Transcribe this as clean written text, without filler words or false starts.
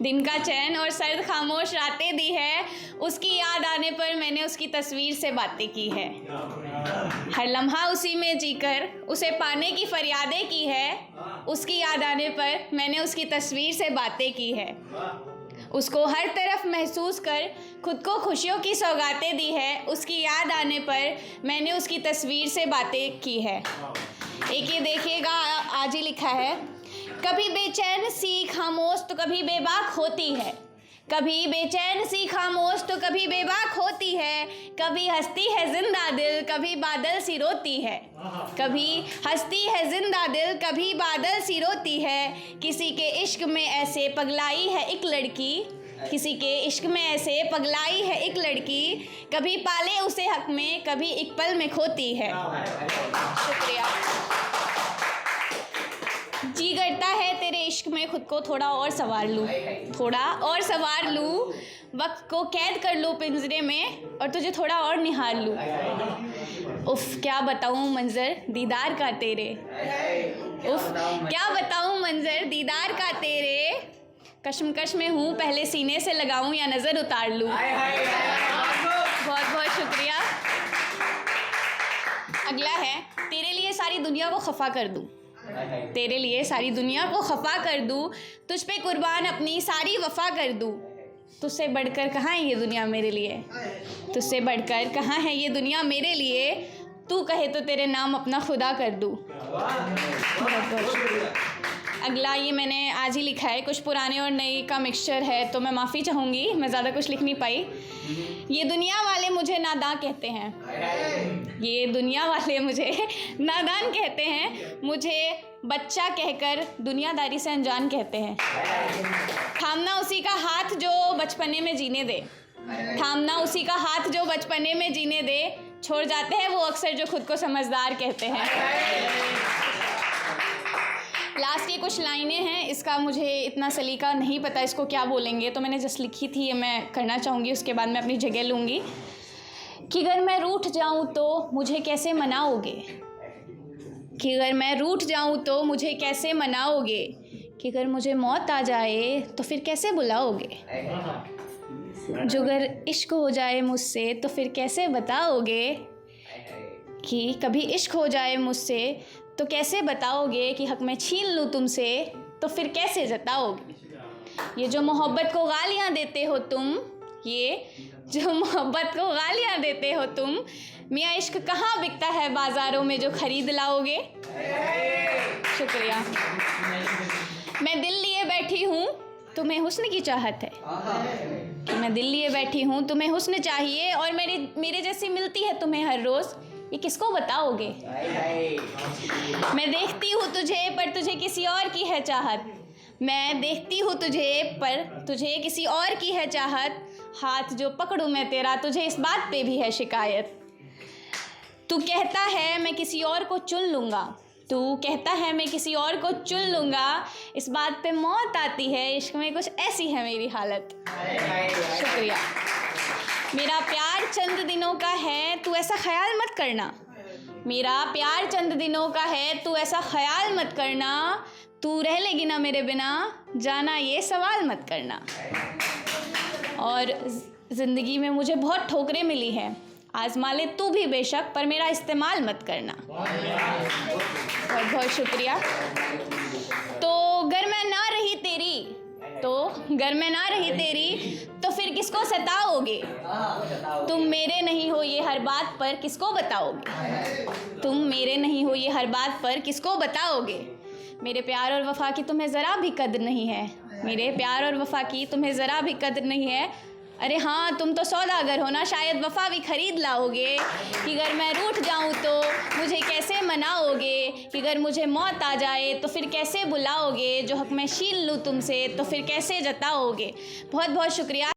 दिन का चैन और सर्द खामोश रातें दी है, उसकी याद आने पर मैंने उसकी तस्वीर से बातें की है। हर लम्हा उसी में जीकर उसे पाने की फरियादें की है, उसकी याद आने पर मैंने उसकी तस्वीर से बातें की है। उसको हर तरफ महसूस कर खुद को खुशियों की सौगातें दी है, उसकी याद आने पर मैंने उसकी तस्वीर से बातें की है। एक ये देखिएगा, आज ही लिखा है, कभी बेचैन सी खामोश तो कभी बेबाक होती है, कभी बेचैन सी खामोश तो कभी बेबाक होती है, कभी हंसती है जिंदा दिल कभी बादल सी रोती है, कभी हंसती है जिंदा दिल कभी बादल सी रोती है। किसी के इश्क में ऐसे पगलाई है एक लड़की, किसी के इश्क में ऐसे पगलाई है एक लड़की, कभी पाले उसे हक में कभी एक पल में खोती है। शुक्रिया। जी करता है तेरे इश्क में खुद को थोड़ा और संवार लूँ, थोड़ा और संवार लूँ, वक्त को कैद कर लूँ पिंजरे में और तुझे थोड़ा और निहार लूँ। उफ़ क्या बताऊँ मंज़र दीदार का तेरे, उफ़ क्या बताऊँ मंज़र दीदार का तेरे, कश्मकश में हूँ पहले सीने से लगाऊँ या नज़र उतार लूँ। बहुत बहुत शुक्रिया। अगला है, तेरे लिए सारी दुनिया को खफा कर दूँ, तेरे लिए सारी दुनिया को खफा कर दूँ, तुझ पे कुर्बान अपनी सारी वफ़ा कर दूँ। तुझसे बढ़कर कहाँ है ये दुनिया मेरे लिए, तुझसे बढ़कर कहाँ है ये दुनिया मेरे लिए, तू कहे तो तेरे नाम अपना खुदा कर दूँ। बहुत बहुत शुक्रिया। अगला ये मैंने आज ही लिखा है, कुछ पुराने और नए का मिक्सचर है तो मैं माफ़ी चाहूँगी, मैं ज़्यादा कुछ लिख नहीं पाई। ये दुनिया वाले मुझे नादान कहते हैं, ये दुनिया वाले मुझे नादान कहते हैं, मुझे बच्चा कहकर दुनियादारी से अनजान कहते हैं। थामना उसी का हाथ जो बचपने में जीने दे, थामना उसी का हाथ जो बचपने में जीने दे, छोड़ जाते हैं वो अक्सर जो खुद को समझदार कहते हैं। लास्ट की कुछ लाइनें हैं, इसका मुझे इतना सलीका नहीं पता इसको क्या बोलेंगे, तो मैंने जस्ट लिखी थी, ये मैं करना चाहूँगी, उसके बाद मैं अपनी जगह लूँगी। कि अगर मैं रूठ जाऊँ तो मुझे कैसे मनाओगे, कि अगर मैं रूठ जाऊँ तो मुझे कैसे मनाओगे, कि अगर मुझे मौत आ जाए तो फिर कैसे बुलाओगे, जो अगर इश्क हो जाए मुझसे तो फिर कैसे बताओगे, कि कभी इश्क हो जाए मुझसे तो कैसे बताओगे, कि हक में छीन लूँ तुमसे तो फिर कैसे जताओगे। ये जो मोहब्बत को गालियाँ देते हो तुम, ये जो मोहब्बत को गालियाँ देते हो तुम, मियाँ इश्क कहाँ बिकता है बाज़ारों में जो ख़रीद लाओगे। शुक्रिया। मैं दिल लिए बैठी हूँ तुम्हें हुस्न की चाहत है, कि मैं दिल लिए बैठी हूँ तुम्हें हुस्न चाहिए और मेरे जैसी मिलती है तुम्हें हर रोज़, ये किसको बताओगे। मैं देखती हूँ तुझे पर तुझे किसी और की है चाहत, मैं देखती हूँ तुझे पर तुझे किसी और की है चाहत, हाथ जो पकड़ूँ मैं तेरा तुझे इस बात पे भी है शिकायत। तू कहता है मैं किसी और को चुन लूँगा, तू कहता है मैं किसी और को चुन लूँगा, इस बात पे मौत आती है, इश्क में कुछ ऐसी है मेरी हालत। शुक्रिया। मेरा प्यार चंद दिनों का है तू ऐसा ख्याल मत करना, मेरा प्यार चंद दिनों का है तू ऐसा ख्याल मत करना, तू रह लेगी ना मेरे बिना जाना ये सवाल मत करना। और ज़िंदगी में मुझे बहुत ठोकरें मिली हैं, आज़मा ले तू भी बेशक पर मेरा इस्तेमाल मत करना। बहुत बहुत शुक्रिया। तो अगर मैं ना रही तेरी, तो अगर मैं ना रही तेरी तो फिर किसको सताओगे, तुम मेरे नहीं हो ये हर बात पर किसको बताओगे, तुम मेरे नहीं हो ये हर बात पर किसको बताओगे। मेरे प्यार और वफ़ा की तुम्हें ज़रा भी कदर नहीं है, मेरे प्यार और वफ़ा की तुम्हें ज़रा भी कदर नहीं है। अरे हाँ तुम तो सौदागर हो ना, शायद वफ़ा भी ख़रीद लाओगे। कि अगर मैं रूठ जाऊँ तो मुझे कैसे मनाओगे, कि अगर मुझे मौत आ जाए तो फिर कैसे बुलाओगे, जो हक मैं छीन लूँ तुमसे तो फिर कैसे जताओगे। बहुत बहुत शुक्रिया।